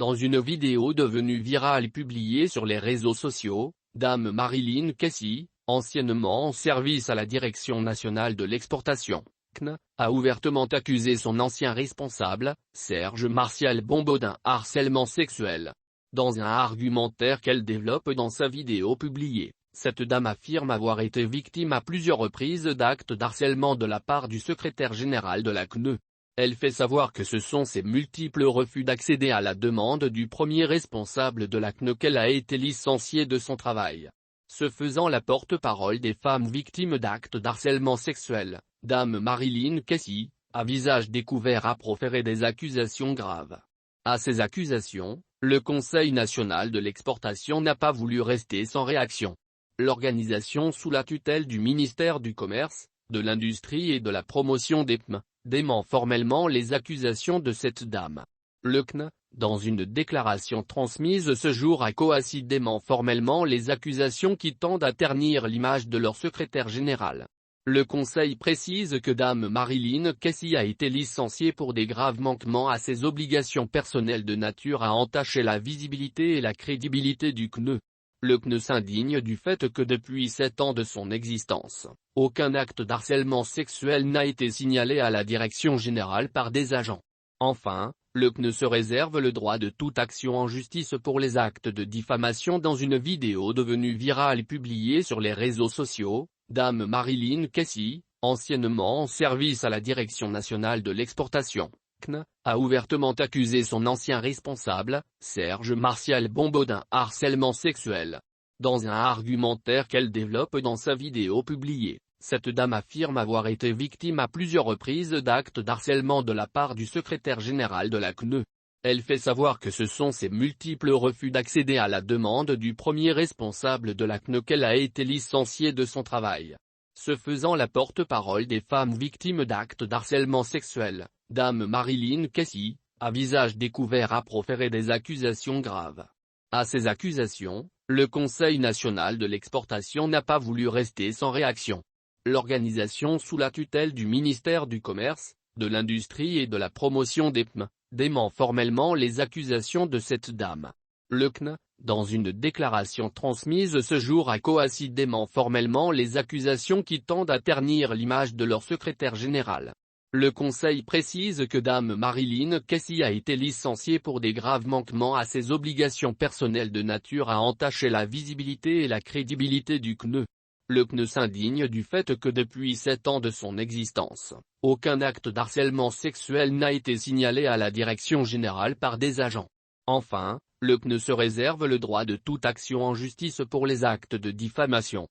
Dans une vidéo devenue virale publiée sur les réseaux sociaux, Dame Marilyn Casey, anciennement en service à la Direction nationale de l'exportation, CNE, a ouvertement accusé son ancien responsable, Serge Martial Bombo, d'un harcèlement sexuel. Dans un argumentaire qu'elle développe dans sa vidéo publiée, cette dame affirme avoir été victime à plusieurs reprises d'actes d'harcèlement de la part du secrétaire général de la CNE. Elle fait savoir que ce sont ses multiples refus d'accéder à la demande du premier responsable de la CNE qu'elle a été licenciée de son travail. Se faisant la porte-parole des femmes victimes d'actes d'harcèlement sexuel, Dame Marilyn Casey, à visage découvert, a proféré des accusations graves. À ces accusations, le Conseil national de l'exportation n'a pas voulu rester sans réaction. L'organisation sous la tutelle du ministère du Commerce, de l'Industrie et de la Promotion des PME, dément formellement les accusations de cette dame. Le CNE, dans une déclaration transmise ce jour à Coacide, dément formellement les accusations qui tendent à ternir l'image de leur secrétaire général. Le Conseil précise que Dame Marilyn Casey a été licenciée pour des graves manquements à ses obligations personnelles de nature à entacher la visibilité et la crédibilité du CNE. Le CNE s'indigne du fait que depuis 7 ans de son existence, aucun acte d'harcèlement sexuel n'a été signalé à la direction générale par des agents. Enfin, le CNE se réserve le droit de toute action en justice pour les actes de diffamation. Dans une vidéo devenue virale et publiée sur les réseaux sociaux, Dame Marilyn Casey, anciennement en service à la Direction nationale de l'exportation, CNE, a ouvertement accusé son ancien responsable, Serge Martial Bombo, d'un harcèlement sexuel. Dans un argumentaire qu'elle développe dans sa vidéo publiée, cette dame affirme avoir été victime à plusieurs reprises d'actes d'harcèlement de la part du secrétaire général de la CNE. Elle fait savoir que ce sont ses multiples refus d'accéder à la demande du premier responsable de la CNE qu'elle a été licenciée de son travail. Se faisant la porte-parole des femmes victimes d'actes d'harcèlement sexuel, Dame Marilyn Casey, à visage découvert, a proféré des accusations graves. À ces accusations, le Conseil national de l'exportation n'a pas voulu rester sans réaction. L'organisation sous la tutelle du ministère du Commerce, de l'Industrie et de la Promotion des PME, dément formellement les accusations de cette dame. Le CNE, dans une déclaration transmise ce jour à Coacide, dément formellement les accusations qui tendent à ternir l'image de leur secrétaire général. Le Conseil précise que Dame Marilyn Casey a été licenciée pour des graves manquements à ses obligations personnelles de nature à entacher la visibilité et la crédibilité du CNE. Le CNE s'indigne du fait que depuis 7 ans de son existence, aucun acte d'harcèlement sexuel n'a été signalé à la direction générale par des agents. Enfin, le CNE se réserve le droit de toute action en justice pour les actes de diffamation.